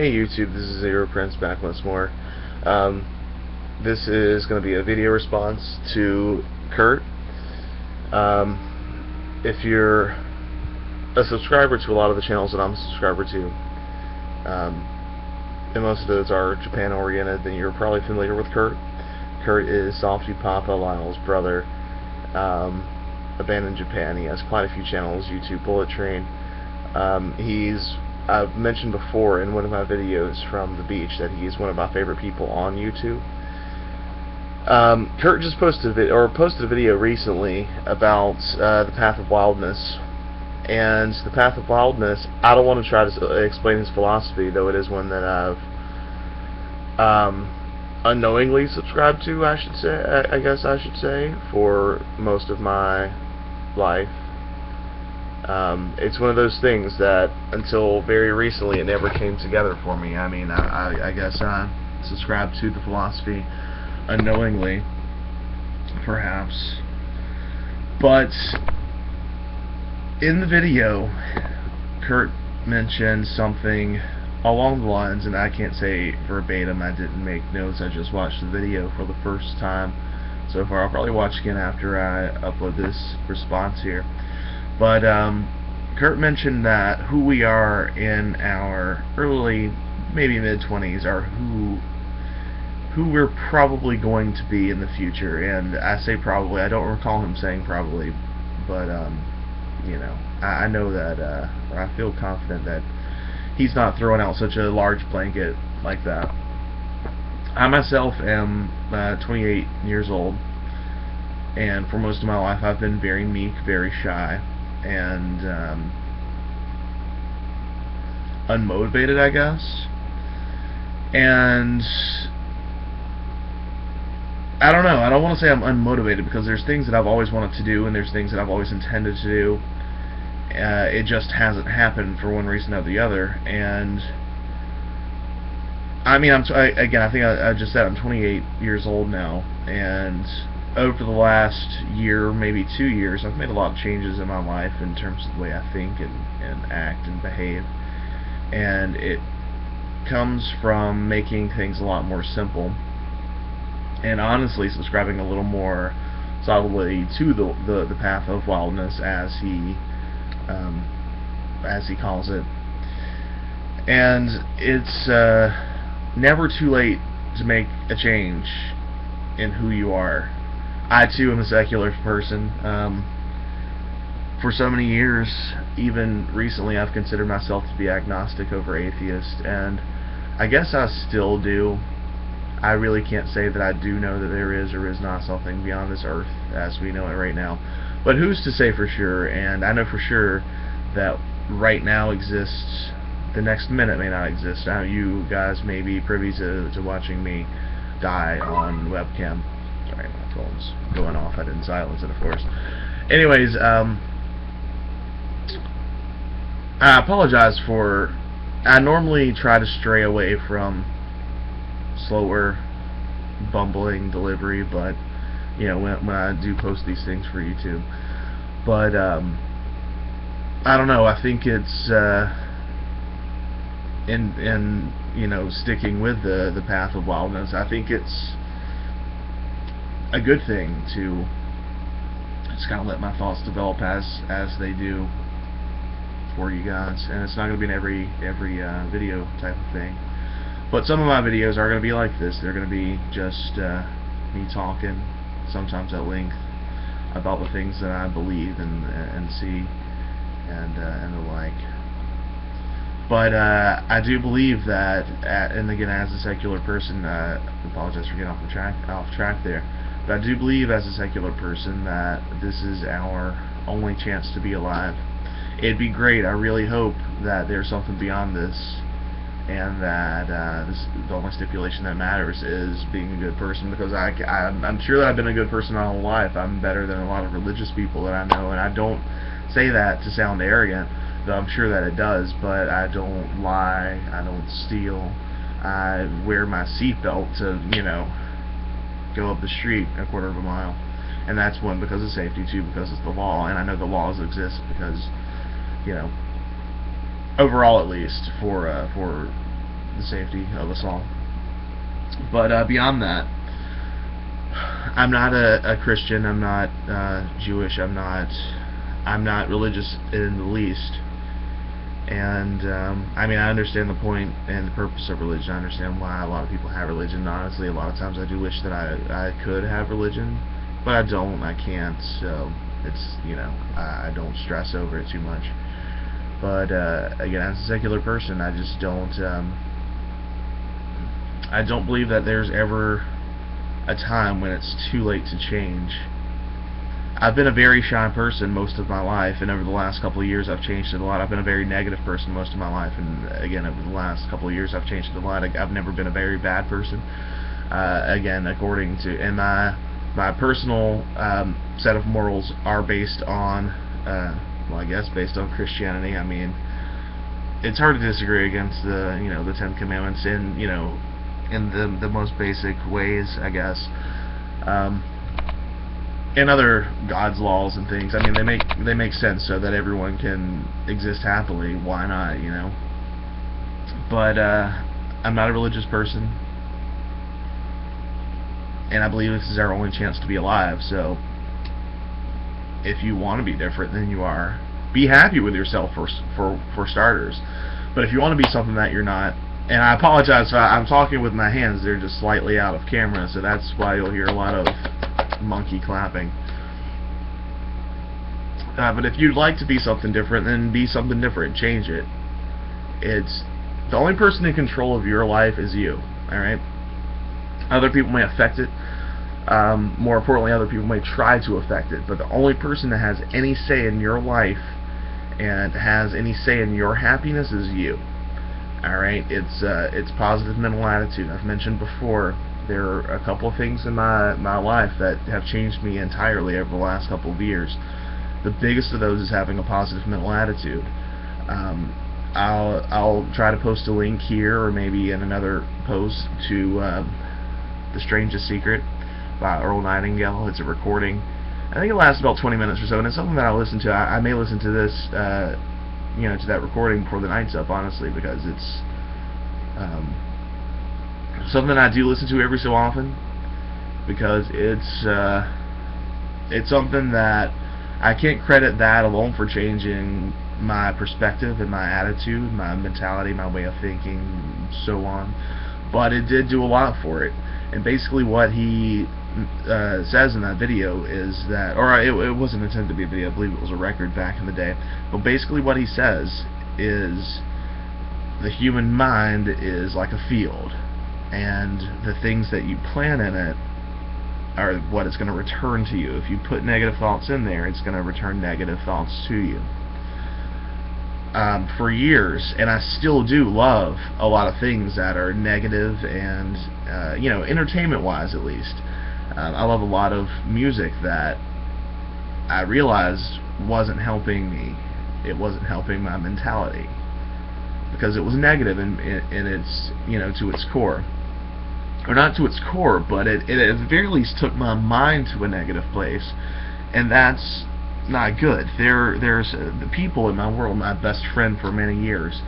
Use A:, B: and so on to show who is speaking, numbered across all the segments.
A: Hey YouTube, this is Zero Prince back once more. This is going to be a video response to Kurt. If you're a subscriber to a lot of the channels that I'm a subscriber to, and most of those are Japan oriented, then you're probably familiar with Kurt. Kurt is Softy Papa, LylesBrother, Abandoned Japan. He has quite a few channels, YouTube, Bullet Train. I've mentioned before in one of my videos from the beach that he's one of my favorite people on YouTube. Kurt just posted a video recently about the Path of Wildness, and the Path of Wildness, I don't want to try to explain his philosophy, though it is one that I've unknowingly subscribed to, I guess I should say, for most of my life. It's one of those things that until very recently it never came together for me. I mean, I guess I subscribed to the philosophy unknowingly, perhaps. But in the video, Kurt mentioned something along the lines, and I can't say verbatim, I didn't make notes, I just watched the video for the first time so far. I'll probably watch again after I upload this response here. But Kurt mentioned that who we are in our early, maybe mid-20s, are who we're probably going to be in the future. And I say probably, I don't recall him saying probably, but you know, I know that, or I feel confident that he's not throwing out such a large blanket like that. I myself am 28 years old, and for most of my life I've been very meek, very shy, and unmotivated, I guess. And I don't know, I don't want to say I'm unmotivated, because there's things that I've always wanted to do and there's things that I've always intended to do. It just hasn't happened for one reason or the other. And I mean, again, I think I just said I'm 28 years old now, and over the last year, maybe 2 years, I've made a lot of changes in my life in terms of the way I think and act and behave. And it comes from making things a lot more simple, and honestly subscribing a little more solidly to the path of wildness, as he calls it. And it's never too late to make a change in who you are. I too am a secular person. For so many years, even recently, I've considered myself to be agnostic over atheist, and I guess I still do. I really can't say that I do know that there is or is not something beyond this earth as we know it right now. But who's to say for sure? And I know for sure that right now exists. The next minute may not exist. Now you guys may be privy to watching me die on webcam. Sorry, my phone's going off. I didn't silence it, of course. Anyways, I apologize for... I normally try to stray away from slower, bumbling delivery, but you know, when I do post these things for YouTube. But I don't know, I think it's in you know, sticking with the path of wildness, I think it's a good thing to just kind of let my thoughts develop as they do for you guys. And it's not going to be in every video type of thing, but some of my videos are going to be like this. They're going to be just me talking, sometimes at length, about the things that I believe and see and the like. But I do believe that, and again, as a secular person, I apologize for getting off track there, but I do believe as a secular person that this is our only chance to be alive. It'd be great, I really hope that there's something beyond this, and that the only stipulation that matters is being a good person, because I'm sure that I've been a good person my whole life. I'm better than a lot of religious people that I know, and I don't say that to sound arrogant, though I'm sure that it does. But I don't lie, I don't steal, I wear my seatbelt to, you know, go up the street a quarter of a mile, and that's one, because of safety, two, because it's the law, and I know the laws exist because, you know, overall at least, for the safety of us all. But beyond that, I'm not a Christian. I'm not Jewish. I'm not religious in the least. And I mean, I understand the point and the purpose of religion. I understand why a lot of people have religion. Honestly, a lot of times I do wish that I could have religion, but I don't. I can't. So it's, you know, I don't stress over it too much. But again, as a secular person, I just don't. I don't believe that there's ever a time when it's too late to change. I've been a very shy person most of my life, and over the last couple of years I've changed it a lot. I've been a very negative person most of my life, and again, over the last couple of years I've changed it a lot. I've never been a very bad person. Again, according to, and my personal set of morals are based on, well, I guess based on Christianity. I mean, it's hard to disagree against the, you know, the Ten Commandments in, you know, in the most basic ways, I guess. And other God's laws and things. I mean, they make sense so that everyone can exist happily. Why not, you know? But I'm not a religious person, and I believe this is our only chance to be alive. So if you want to be different than you are, be happy with yourself for starters. But if you want to be something that you're not, and I apologize if I'm talking with my hands, they're just slightly out of camera, so that's why you'll hear a lot of monkey clapping. But if you'd like to be something different, then be something different. Change it. It's the only person in control of your life is you. Alright? Other people may affect it. More importantly, other people may try to affect it. But the only person that has any say in your life and has any say in your happiness is you. Alright? It's positive mental attitude. I've mentioned before, there are a couple of things in my life that have changed me entirely over the last couple of years. The biggest of those is having a positive mental attitude. I'll try to post a link here or maybe in another post to The Strangest Secret by Earl Nightingale. It's a recording. I think it lasts about 20 minutes or so, and it's something that I listen to. I may listen to this, you know, to that recording before the night's up, honestly, because it's something I do listen to every so often, because it's something that I can't credit that alone for changing my perspective and my attitude, my mentality, my way of thinking, so on. But it did do a lot for it. And basically what he says in that video is that, or it wasn't intended to be a video, I believe it was a record back in the day, but basically what he says is the human mind is like a field, and the things that you plant in it are what it's going to return to you. If you put negative thoughts in there, it's going to return negative thoughts to you. For years, and I still do love a lot of things that are negative and, you know, entertainment-wise at least. I love a lot of music that I realized wasn't helping me. It wasn't helping my mentality, because it was negative in its, you know, to its core. Or not to its core, but it at the very least took my mind to a negative place, and that's not good. There's the people in my world. My best friend for many years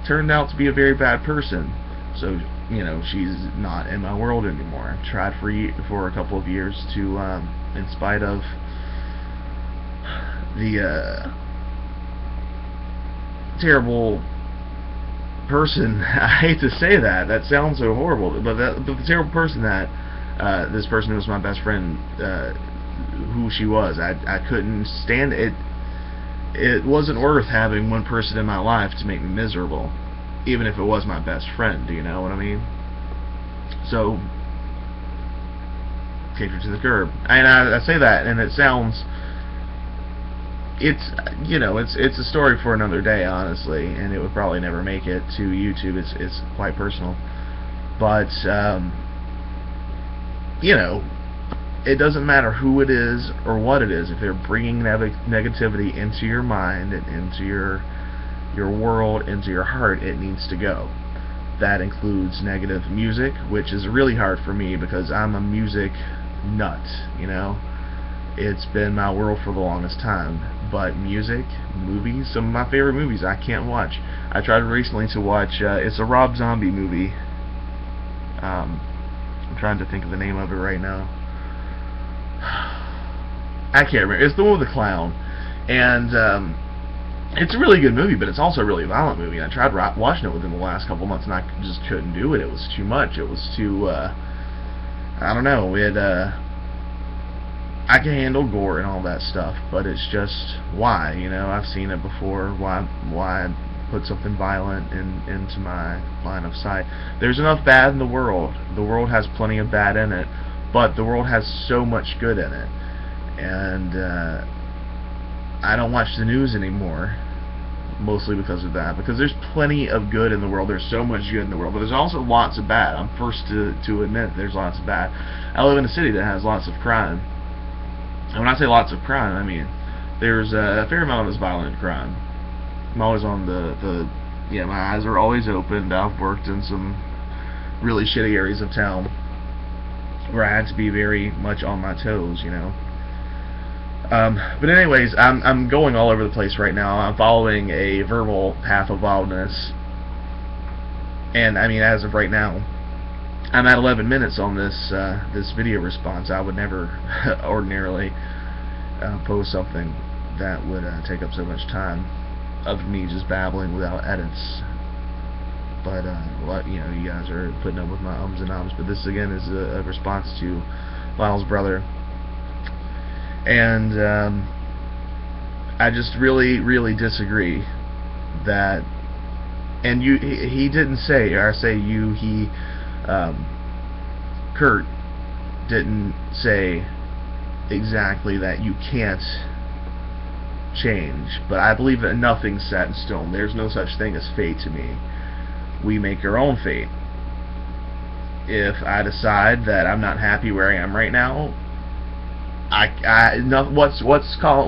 A: turned out to be a very bad person, so, you know, she's not in my world anymore. I've tried for a couple of years to, in spite of the terrible person, I hate to say that sounds so horrible, but the terrible person that this person who was my best friend, who she was, I couldn't stand it. It wasn't worth having one person in my life to make me miserable, even if it was my best friend. Do you know what I mean? So, kicked her to the curb. And I say that, and it sounds, it's, you know, it's a story for another day, honestly, and it would probably never make it to YouTube. It's quite personal, but you know, it doesn't matter who it is or what it is. If they're bringing negativity into your mind and into your world, into your heart, it needs to go. That includes negative music, which is really hard for me because I'm a music nut, you know. It's been my world for the longest time. But music, movies, some of my favorite movies I can't watch. I tried recently to watch, it's a Rob Zombie movie. I'm trying to think of the name of it right now. I can't remember. It's the one with the clown. And it's a really good movie, but it's also a really violent movie. And I tried watching it within the last couple months, and I just couldn't do it. It was too much. It was too, I don't know. I can handle gore and all that stuff, but it's just, why? You know, I've seen it before. Why put something violent into my line of sight? There's enough bad in the world. The world has plenty of bad in it, but the world has so much good in it. And I don't watch the news anymore, mostly because of that, because there's plenty of good in the world. There's so much good in the world, but there's also lots of bad. I'm first to admit there's lots of bad. I live in a city that has lots of crime. And when I say lots of crime, I mean there's a fair amount of this violent crime. I'm always on yeah, my eyes are always open. I've worked in some really shitty areas of town where I had to be very much on my toes, you know. But anyways, I'm going all over the place right now. I'm following a verbal path of wildness, and I mean, as of right now, I'm at 11 minutes on this video response. I would never ordinarily post something that would take up so much time of me just babbling without edits. But you know, you guys are putting up with my ums and ahs. But this again is a response to LylesBrother, and I just really disagree that. And he didn't say, or I say you, he. Kurt didn't say exactly that you can't change, but I believe that nothing's set in stone. There's no such thing as fate to me. We make our own fate. If I decide that I'm not happy where I am right now,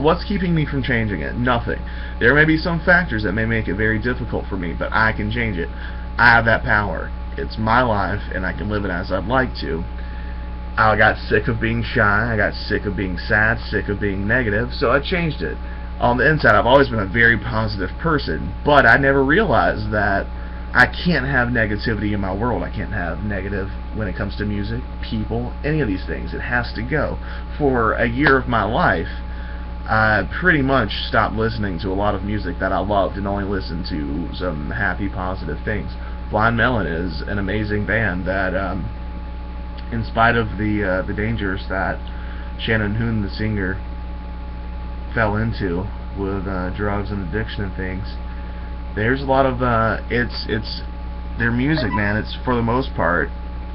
A: what's keeping me from changing it? Nothing. There may be some factors that may make it very difficult for me, but I can change it. I have that power. It's my life, and I can live it as I'd like to. I got sick of being shy. I got sick of being sad, sick of being negative, so I changed it. On the inside, I've always been a very positive person, but I never realized that I can't have negativity in my world. I can't have negative when it comes to music, people, any of these things. It has to go. For a year of my life, I pretty much stopped listening to a lot of music that I loved and only listened to some happy, positive things. Blind Melon is an amazing band that, in spite of the dangers that Shannon Hoon, the singer, fell into with drugs and addiction and things, there's a lot of it's their music, man. It's for the most part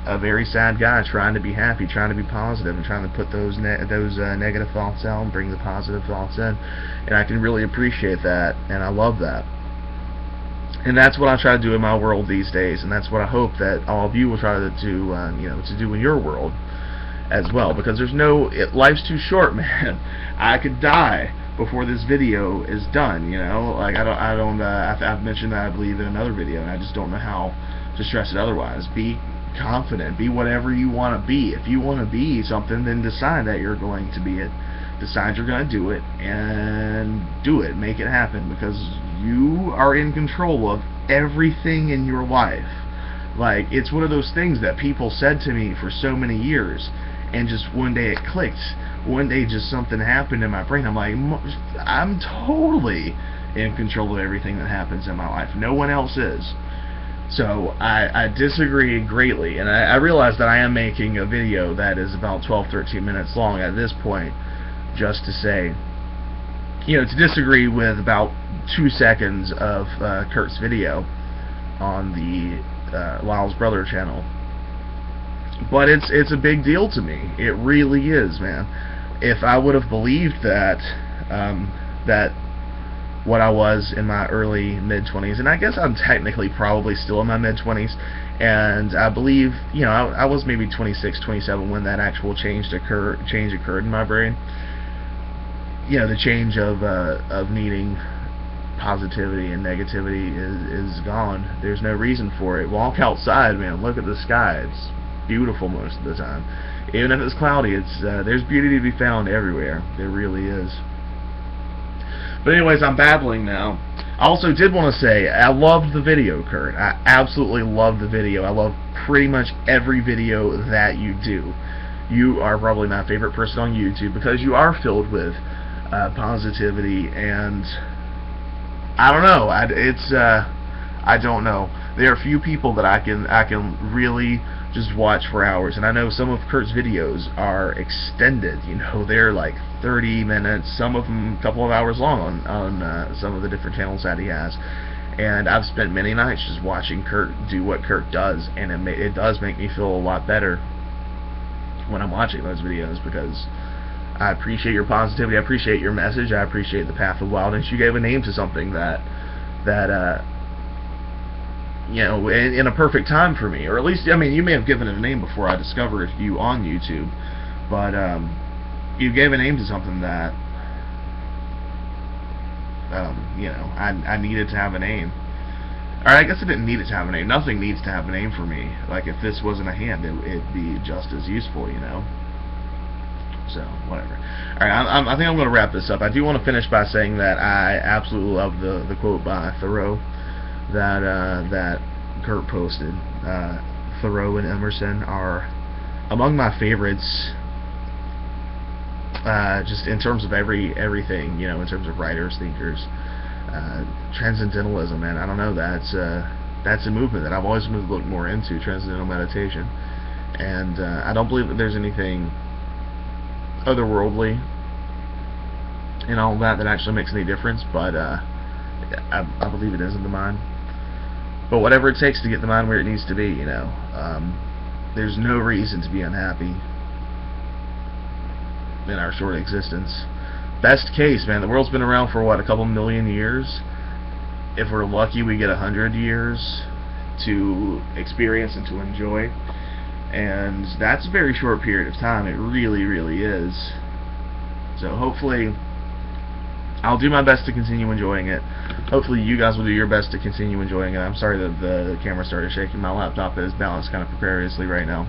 A: a very sad guy trying to be happy, trying to be positive, and trying to put those negative thoughts out and bring the positive thoughts in. And I can really appreciate that, and I love that. And that's what I try to do in my world these days, and that's what I hope that all of you will try to do in your world as well. Because life's too short, man. I could die before this video is done. You know, like I've mentioned that I believe in another video, and I just don't know how to stress it otherwise. Be confident. Be whatever you want to be. If you want to be something, then decide that you're going to be it. Decide you're going to do it, and do it. Make it happen, because you are in control of everything in your life. Like, it's one of those things that people said to me for so many years, and just one day it clicked. One day just something happened in my brain. I'm like, I'm totally in control of everything that happens in my life. No one else is. So I disagree greatly, and I realize that I am making a video that is about 12-13 minutes long at this point, just to say, you know, to disagree with about 2 seconds of Kurt's video on the LylesBrother channel. But it's a big deal to me. It really is, man. If I would have believed that that what I was in my early mid-20s, and I guess I'm technically probably still in my mid-20s, and I believe, you know, I was maybe 26, 27 when that actual change occurred in my brain. You know, the change of needing positivity and negativity is gone. There's no reason for it. Walk outside, man. Look at the sky. It's beautiful most of the time. Even if it's cloudy, there's beauty to be found everywhere. There really is. But anyways, I'm babbling now. I also did want to say, I loved the video, Kurt. I absolutely loved the video. I love pretty much every video that you do. You are probably my favorite person on YouTube because you are filled with positivity, and I don't know. I don't know. There are few people that I can really just watch for hours, and I know some of Kurt's videos are extended. You know, they're like 30 minutes, some of them a couple of hours long on some of the different channels that he has. And I've spent many nights just watching Kurt do what Kurt does, and it does make me feel a lot better when I'm watching those videos, because I appreciate your positivity, I appreciate your message, I appreciate the path of wildness. You gave a name to something that you know, in a perfect time for me, or at least, I mean, you may have given it a name before I discovered you on YouTube, but you gave a name to something that you know, I needed to have a name. Or I guess I didn't need it to have a name. Nothing needs to have a name for me. Like, if this wasn't a hand, it'd be just as useful, you know. So, whatever. Alright, I think I'm going to wrap this up. I do want to finish by saying that I absolutely love the quote by Thoreau that Kurt posted. Thoreau and Emerson are among my favorites, just in terms of everything, you know, in terms of writers, thinkers. Transcendentalism, man, I don't know, that's a movement that I've always wanted to look more into, transcendental meditation, and I don't believe that there's anything otherworldly in all that actually makes any difference, but I believe it is in the mind. But whatever it takes to get the mind where it needs to be, you know, there's no reason to be unhappy in our short existence. Best case, man, the world's been around for what, a couple million years? If we're lucky, we get 100 years to experience and to enjoy, and that's a very short period of time. It really, really is. So hopefully I'll do my best to continue enjoying it. Hopefully you guys will do your best to continue enjoying it. I'm sorry that the camera started shaking. My laptop is balanced kind of precariously right now.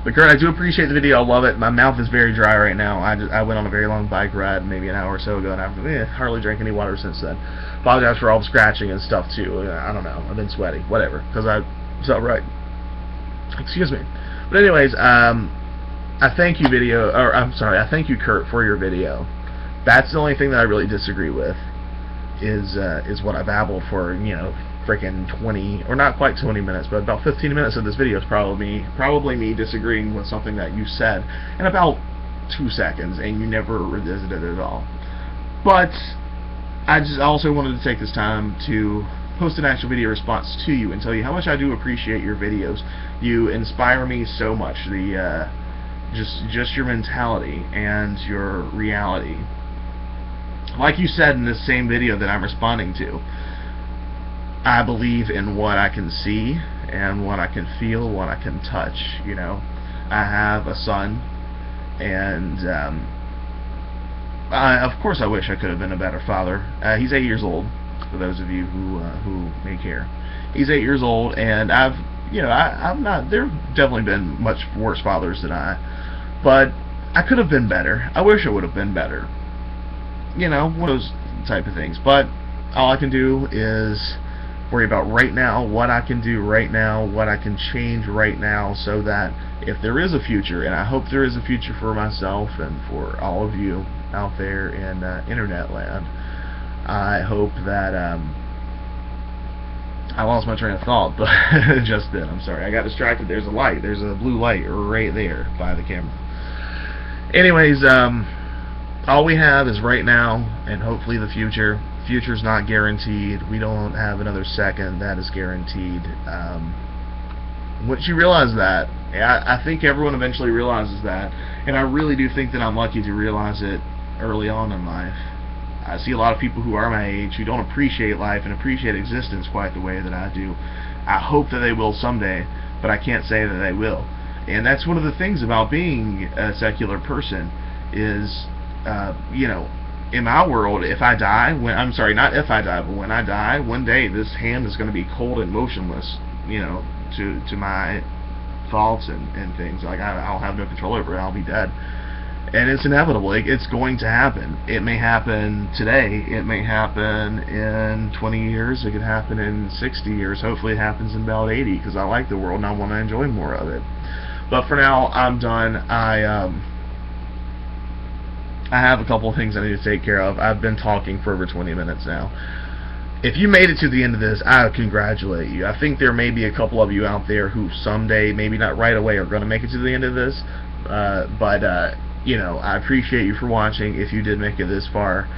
A: But Kurt, I do appreciate the video. I love it. My mouth is very dry right now. I went on a very long bike ride maybe an hour or so ago, and I've hardly drank any water since then. Apologize for all the scratching and stuff too. I don't know. I've been sweaty. Whatever. Because it's all right. Excuse me. But anyways, I thank you, video. Or I'm sorry. I thank you, Kurt, for your video. That's the only thing that I really disagree with. Is what I babbled for, you know, freaking 20, or not quite 20 minutes, but about 15 minutes of this video is probably me disagreeing with something that you said in about 2 seconds, and you never revisited it at all. But I also wanted to take this time to post an actual video response to you and tell you how much I do appreciate your videos. You inspire me so much. The just your mentality and your reality. Like you said in this same video that I'm responding to, I believe in what I can see and what I can feel, what I can touch, you know. I have a son, and of course I wish I could have been a better father. He's 8 years old, for those of you who may care. He's 8 years old, and I'm not, there have definitely been much worse fathers than I, but I could have been better. I wish I would have been better. You know, one of those type of things. But all I can do is worry about right now, what I can do right now, what I can change right now, so that if there is a future, and I hope there is a future for myself and for all of you out there in internet land, I hope that I lost my train of thought, but just then, I'm sorry, I got distracted. There's a light, there's a blue light right there by the camera. Anyways, all we have is right now, and hopefully the future. Future's not guaranteed. We don't have another second that is guaranteed. Once you realize that, I think everyone eventually realizes that, and I really do think that I'm lucky to realize it early on in life. I see a lot of people who are my age who don't appreciate life and appreciate existence quite the way that I do. I hope that they will someday, but I can't say that they will. And that's one of the things about being a secular person is, you know, in my world, if I die, I'm sorry, not if I die, but when I die, one day this hand is going to be cold and motionless, you know, to my thoughts and things. Like, I'll have no control over it. I'll be dead. And it's inevitable. It's going to happen. It may happen today. It may happen in 20 years. It could happen in 60 years. Hopefully it happens in about 80, because I like the world and I want to enjoy more of it. But for now, I'm done. I have a couple of things I need to take care of. I've been talking for over 20 minutes now. If you made it to the end of this, I congratulate you. I think there may be a couple of you out there who someday, maybe not right away, are going to make it to the end of this. You know, I appreciate you for watching if you did make it this far.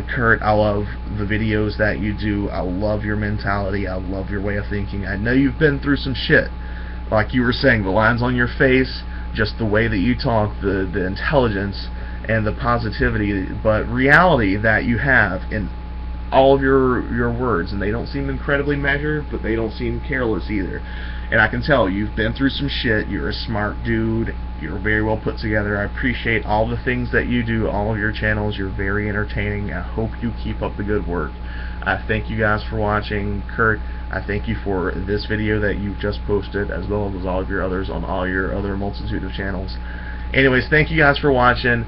A: Kurt, I love the videos that you do. I love your mentality. I love your way of thinking. I know you've been through some shit. Like you were saying, the lines on your face, just the way that you talk, the intelligence and the positivity, but reality that you have in all of your words, and they don't seem incredibly measured, but they don't seem careless either. And I can tell you've been through some shit. You're a smart dude. You're very well put together. I appreciate all the things that you do, all of your channels. You're very entertaining. I hope you keep up the good work. I thank you guys for watching. Kurt, I thank you for this video that you've just posted, as well as all of your others on all your other multitude of channels. Anyways, thank you guys for watching.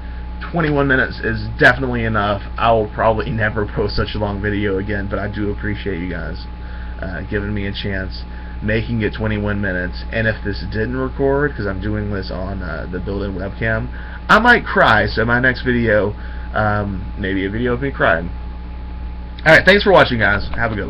A: 21 minutes is definitely enough. I will probably never post such a long video again, but I do appreciate you guys giving me a chance, making it 21 minutes. And if this didn't record, because I'm doing this on the built-in webcam, I might cry. So my next video, maybe a video of me crying. Alright, thanks for watching, guys. Have a good one.